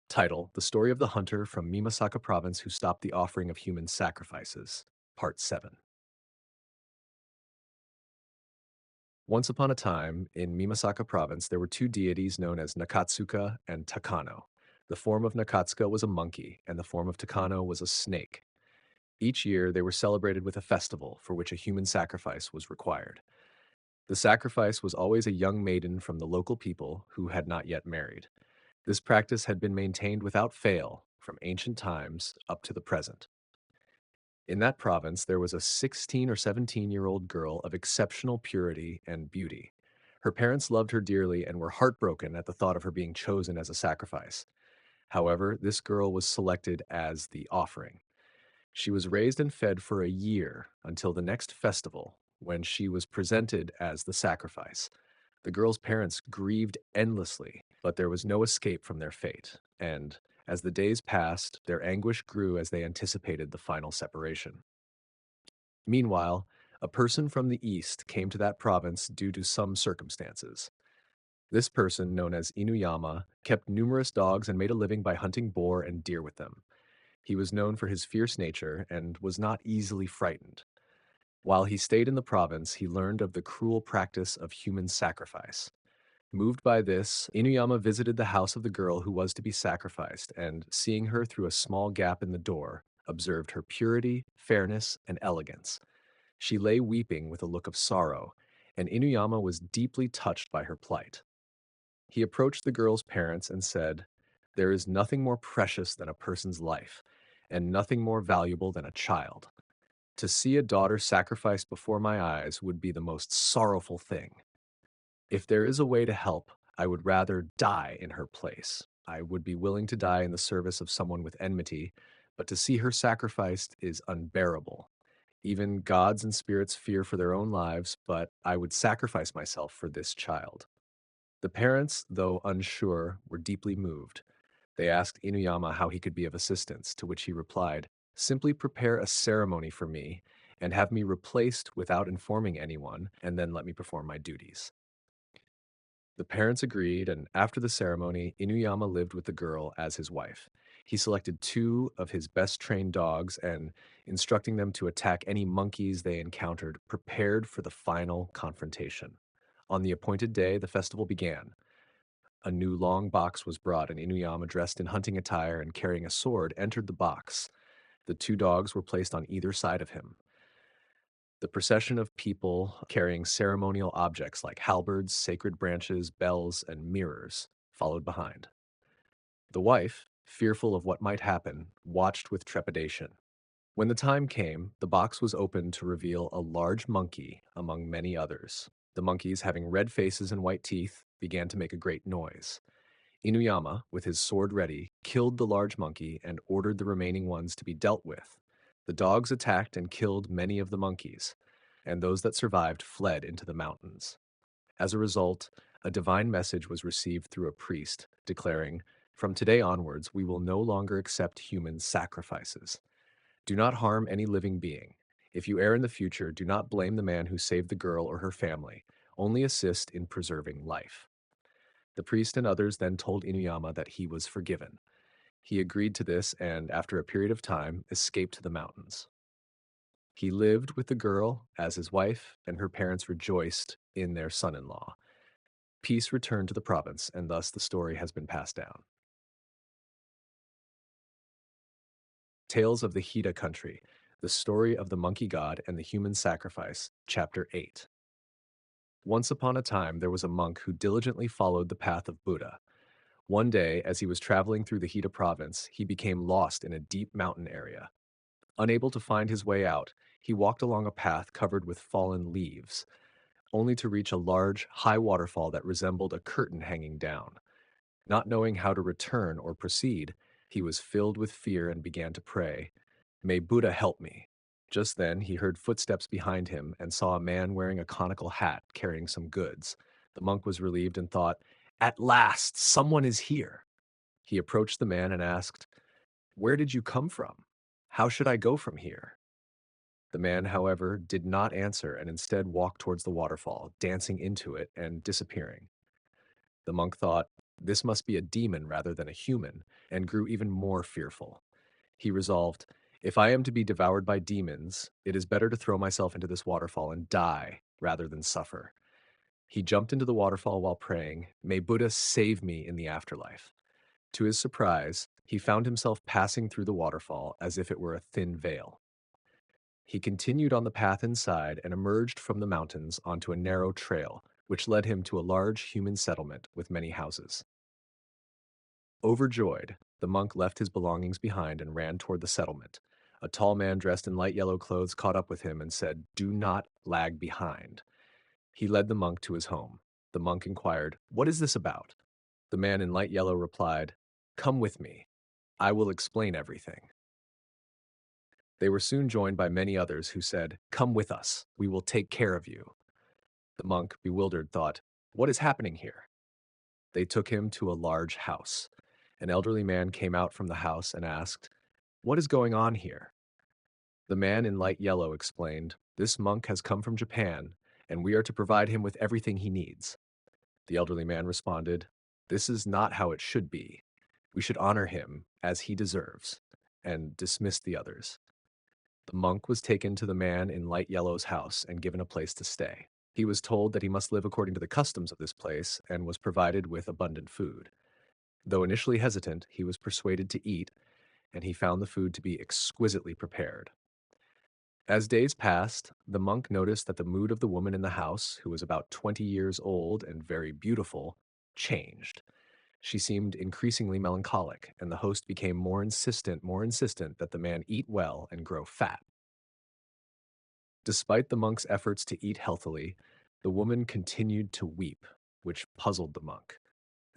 Title: The Story of the Hunter from Mimasaka Province Who Stopped the Offering of Human Sacrifices. Part 7. Once upon a time, in Mimasaka Province, there were two deities known as Nakatsuka and Takano. The form of Nakatsuka was a monkey, and the form of Takano was a snake. Each year, they were celebrated with a festival for which a human sacrifice was required. The sacrifice was always a young maiden from the local people who had not yet married. This practice had been maintained without fail from ancient times up to the present. In that province, there was a 16 or 17-year-old girl of exceptional purity and beauty. Her parents loved her dearly and were heartbroken at the thought of her being chosen as a sacrifice. However, this girl was selected as the offering. She was raised and fed for a year until the next festival, when she was presented as the sacrifice. The girl's parents grieved endlessly, but there was no escape from their fate, and as the days passed, their anguish grew as they anticipated the final separation. Meanwhile, a person from the east came to that province due to some circumstances. This person, known as Inuyama, kept numerous dogs and made a living by hunting boar and deer with them. He was known for his fierce nature and was not easily frightened. While he stayed in the province, he learned of the cruel practice of human sacrifice. Moved by this, Inuyama visited the house of the girl who was to be sacrificed, and seeing her through a small gap in the door, observed her purity, fairness, and elegance. She lay weeping with a look of sorrow, and Inuyama was deeply touched by her plight. He approached the girl's parents and said, "There is nothing more precious than a person's life, and nothing more valuable than a child. To see a daughter sacrificed before my eyes would be the most sorrowful thing. If there is a way to help, I would rather die in her place. I would be willing to die in the service of someone with enmity, but to see her sacrificed is unbearable. Even gods and spirits fear for their own lives, but I would sacrifice myself for this child." The parents, though unsure, were deeply moved. They asked Inuyama how he could be of assistance, to which he replied, "Simply prepare a ceremony for me and have me replaced without informing anyone, and then let me perform my duties." The parents agreed, and after the ceremony, Inuyama lived with the girl as his wife. He selected two of his best trained dogs and, instructing them to attack any monkeys they encountered, prepared for the final confrontation. On the appointed day, the festival began. A new long box was brought, and Inuyama, dressed in hunting attire and carrying a sword, entered the box. The two dogs were placed on either side of him. The procession of people carrying ceremonial objects like halberds, sacred branches, bells, and mirrors followed behind. The wife, fearful of what might happen, watched with trepidation. When the time came, the box was opened to reveal a large monkey among many others. The monkeys, having red faces and white teeth, began to make a great noise. Inuyama, with his sword ready, killed the large monkey and ordered the remaining ones to be dealt with. The dogs attacked and killed many of the monkeys, and those that survived fled into the mountains. As a result, a divine message was received through a priest, declaring, "From today onwards, we will no longer accept human sacrifices. Do not harm any living being. If you err in the future, do not blame the man who saved the girl or her family. Only assist in preserving life." The priest and others then told Inuyama that he was forgiven. He agreed to this and, after a period of time, escaped to the mountains. He lived with the girl as his wife, and her parents rejoiced in their son in law. Peace returned to the province, and thus the story has been passed down. Tales of the Hida Country: The Story of the Monkey God and the Human Sacrifice, Chapter 8. Once upon a time, there was a monk who diligently followed the path of Buddha. One day, as he was traveling through the Hida province, he became lost in a deep mountain area. Unable to find his way out, he walked along a path covered with fallen leaves, only to reach a large, high waterfall that resembled a curtain hanging down. Not knowing how to return or proceed, he was filled with fear and began to pray, "May Buddha help me." Just then, he heard footsteps behind him and saw a man wearing a conical hat carrying some goods. The monk was relieved and thought, "At last, someone is here." He approached the man and asked, "Where did you come from? How should I go from here?" The man, however, did not answer and instead walked towards the waterfall, dancing into it and disappearing. The monk thought, This must be a demon rather than a human, and grew even more fearful. He resolved, if I am to be devoured by demons, it is better to throw myself into this waterfall and die rather than suffer. He jumped into the waterfall while praying, may Buddha save me in the afterlife. To his surprise, he found himself passing through the waterfall as if it were a thin veil. He continued on the path inside and emerged from the mountains onto a narrow trail, which led him to a large human settlement with many houses. Overjoyed, the monk left his belongings behind and ran toward the settlement. A tall man dressed in light yellow clothes caught up with him and said, "Do not lag behind." He led the monk to his home. The monk inquired, "What is this about?" The man in light yellow replied, "Come with me. I will explain everything." They were soon joined by many others who said, "Come with us. We will take care of you." The monk, bewildered, thought, "What is happening here?" They took him to a large house. An elderly man came out from the house and asked, "What is going on here?" The man in light yellow explained, "This monk has come from Japan, and we are to provide him with everything he needs." The elderly man responded, "This is not how it should be. We should honor him as he deserves," and dismissed the others. The monk was taken to the man in light yellow's house and given a place to stay. He was told that he must live according to the customs of this place and was provided with abundant food. Though initially hesitant, he was persuaded to eat, and he found the food to be exquisitely prepared. As days passed, the monk noticed that the mood of the woman in the house, who was about 20 years old and very beautiful, changed. She seemed increasingly melancholic, and the host became more insistent that the man eat well and grow fat. Despite the monk's efforts to eat healthily, the woman continued to weep, which puzzled the monk.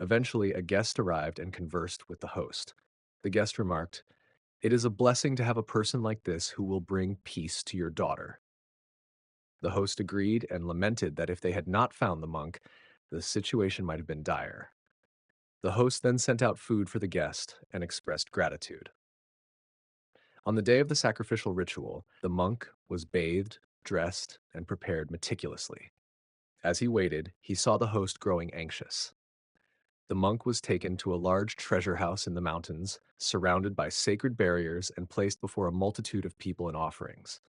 Eventually, a guest arrived and conversed with the host. The guest remarked, "It is a blessing to have a person like this who will bring peace to your daughter." The host agreed and lamented that if they had not found the monk, the situation might have been dire. The host then sent out food for the guest and expressed gratitude. On the day of the sacrificial ritual, the monk was bathed, dressed, and prepared meticulously. As he waited, he saw the host growing anxious. The monk was taken to a large treasure house in the mountains, surrounded by sacred barriers and placed before a multitude of people and offerings.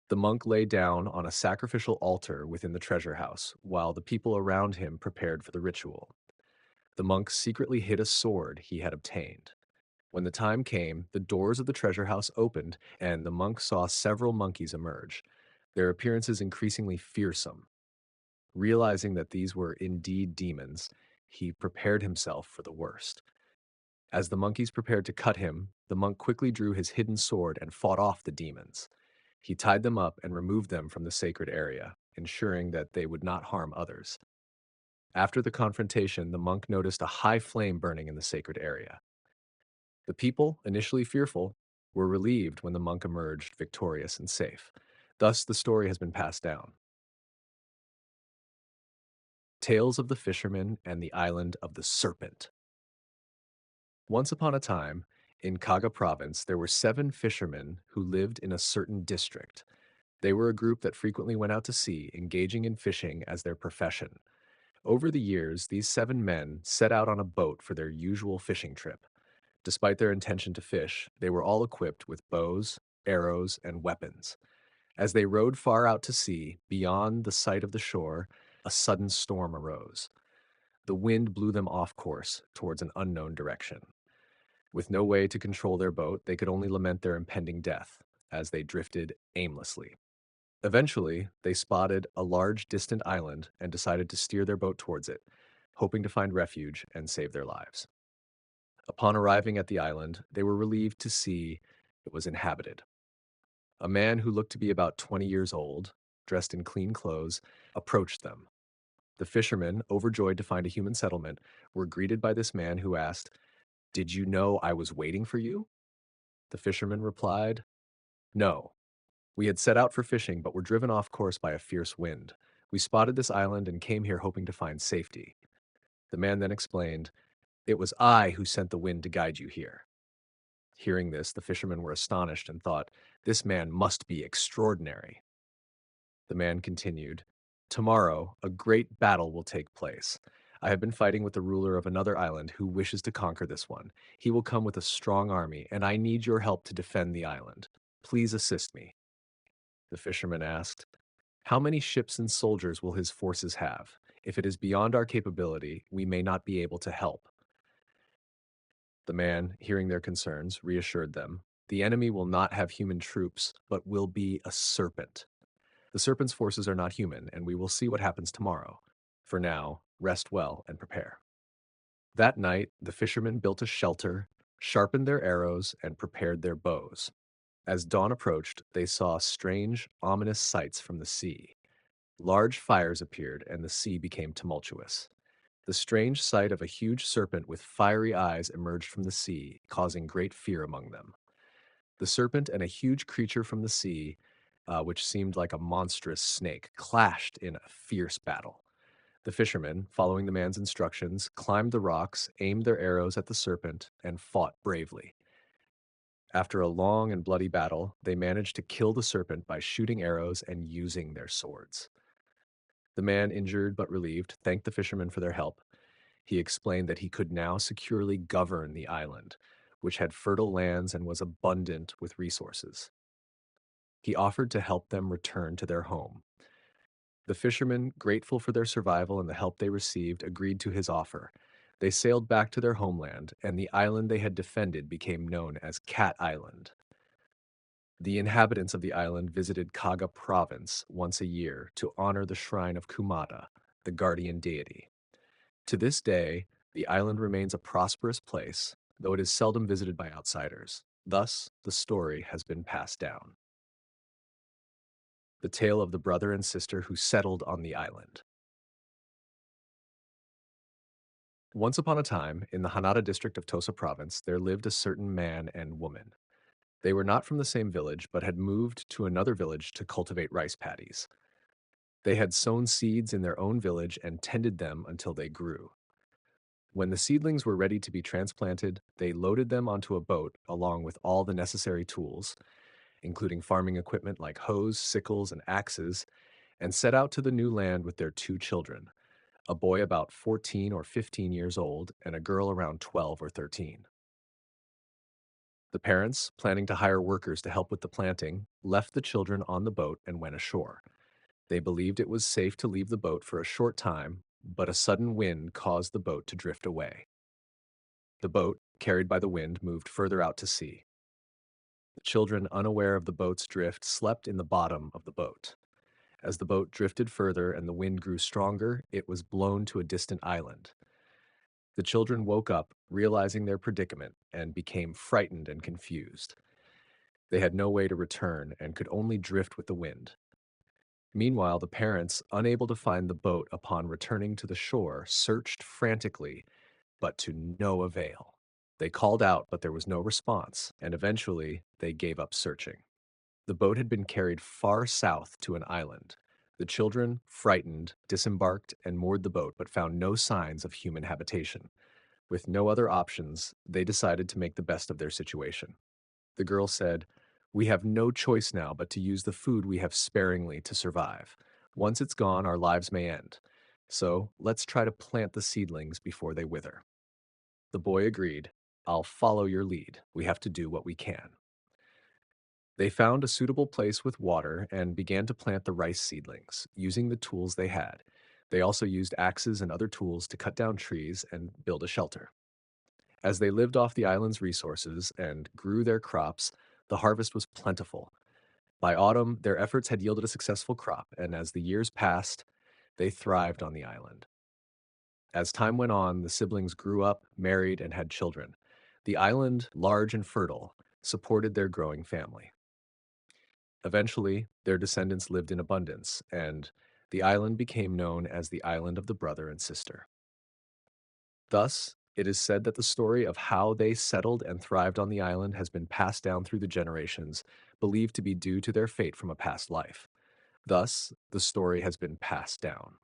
The monk lay down on a sacrificial altar within the treasure house, while the people around him prepared for the ritual. The monk secretly hid a sword he had obtained. When the time came, the doors of the treasure house opened, and the monk saw several monkeys emerge, their appearances increasingly fearsome. Realizing that these were indeed demons, he prepared himself for the worst. As the monkeys prepared to cut him, the monk quickly drew his hidden sword and fought off the demons. He tied them up and removed them from the sacred area, ensuring that they would not harm others. After the confrontation, the monk noticed a high flame burning in the sacred area. The people, initially fearful, were relieved when the monk emerged victorious and safe. Thus, the story has been passed down. Tales of the Fisherman and the Island of the Serpent. Once upon a time, in Kaga province, there were 7 fishermen who lived in a certain district. They were a group that frequently went out to sea, engaging in fishing as their profession. Over the years, these 7 men set out on a boat for their usual fishing trip. Despite their intention to fish, they were all equipped with bows, arrows, and weapons. As they rowed far out to sea, beyond the sight of the shore, a sudden storm arose. The wind blew them off course towards an unknown direction. With no way to control their boat, they could only lament their impending death as they drifted aimlessly. Eventually, they spotted a large distant island and decided to steer their boat towards it, hoping to find refuge and save their lives. Upon arriving at the island, they were relieved to see it was inhabited. A man who looked to be about 20 years old, dressed in clean clothes, approached them. The fishermen, overjoyed to find a human settlement, were greeted by this man who asked, "Did you know I was waiting for you?" The fisherman replied, "No. We had set out for fishing, but were driven off course by a fierce wind. We spotted this island and came here hoping to find safety." The man then explained, "It was I who sent the wind to guide you here." Hearing this, the fishermen were astonished and thought, "This man must be extraordinary." The man continued, "Tomorrow, a great battle will take place. I have been fighting with the ruler of another island who wishes to conquer this one. He will come with a strong army, and I need your help to defend the island. Please assist me. The fisherman asked, how many ships and soldiers will his forces have? If it is beyond our capability, we may not be able to help. The man, hearing their concerns, reassured them. The enemy will not have human troops, but will be a serpent. The serpent's forces are not human, and we will see what happens tomorrow. For now, rest well and prepare. That night, the fishermen built a shelter, sharpened their arrows, and prepared their bows. As dawn approached, they saw strange, ominous sights from the sea. Large fires appeared, and the sea became tumultuous. The strange sight of a huge serpent with fiery eyes emerged from the sea, causing great fear among them. The serpent and a huge creature from the sea, which seemed like a monstrous snake, clashed in a fierce battle. The fishermen, following the man's instructions, climbed the rocks, aimed their arrows at the serpent, and fought bravely. After a long and bloody battle, they managed to kill the serpent by shooting arrows and using their swords. The man, injured but relieved, thanked the fishermen for their help. He explained that he could now securely govern the island, which had fertile lands and was abundant with resources. He offered to help them return to their home. The fishermen, grateful for their survival and the help they received, agreed to his offer. They sailed back to their homeland, and the island they had defended became known as Cat Island. The inhabitants of the island visited Kaga province once a year to honor the shrine of Kumada, the guardian deity. To this day, the island remains a prosperous place, though it is seldom visited by outsiders. Thus, the story has been passed down. The tale of the brother and sister who settled on the island. Once upon a time, in the Hanada district of Tosa province, there lived a certain man and woman. They were not from the same village, but had moved to another village to cultivate rice paddies. They had sown seeds in their own village and tended them until they grew. When the seedlings were ready to be transplanted, they loaded them onto a boat along with all the necessary tools, including farming equipment like hoes, sickles, and axes, and set out to the new land with their two children, a boy about 14 or 15 years old and a girl around 12 or 13. The parents, planning to hire workers to help with the planting, left the children on the boat and went ashore. They believed it was safe to leave the boat for a short time, but a sudden wind caused the boat to drift away. The boat, carried by the wind, moved further out to sea. The children, unaware of the boat's drift, slept in the bottom of the boat. As the boat drifted further and the wind grew stronger, it was blown to a distant island. The children woke up, realizing their predicament, and became frightened and confused. They had no way to return and could only drift with the wind. Meanwhile, the parents, unable to find the boat upon returning to the shore, searched frantically, but to no avail. They called out, but there was no response, and eventually they gave up searching. The boat had been carried far south to an island. The children, frightened, disembarked and moored the boat, but found no signs of human habitation. With no other options, they decided to make the best of their situation. The girl said, "We have no choice now but to use the food we have sparingly to survive. Once it's gone, our lives may end. So let's try to plant the seedlings before they wither." The boy agreed. "I'll follow your lead. We have to do what we can." They found a suitable place with water and began to plant the rice seedlings, using the tools they had. They also used axes and other tools to cut down trees and build a shelter. As they lived off the island's resources and grew their crops, the harvest was plentiful. By autumn, their efforts had yielded a successful crop, and as the years passed, they thrived on the island. As time went on, the siblings grew up, married, and had children. The island, large and fertile, supported their growing family. Eventually, their descendants lived in abundance, and the island became known as the Island of the Brother and Sister. Thus, it is said that the story of how they settled and thrived on the island has been passed down through the generations, believed to be due to their fate from a past life. Thus, the story has been passed down.